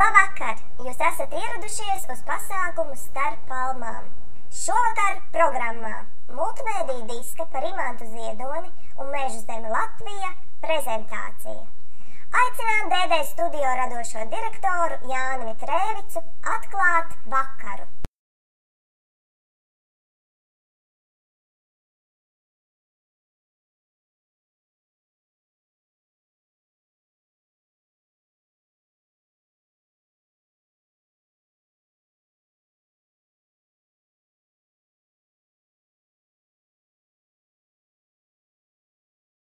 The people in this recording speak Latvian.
Labvakar! Jūs esat ieradušies uz pasākumu Starp palmām. Šovakar programmā multimēdiju diska par Imantu Ziedoni un Meža zeme Latvija prezentācija. Aicinām DD studio radošo direktoru Jāni Mitrēvicu atklāt vakaru.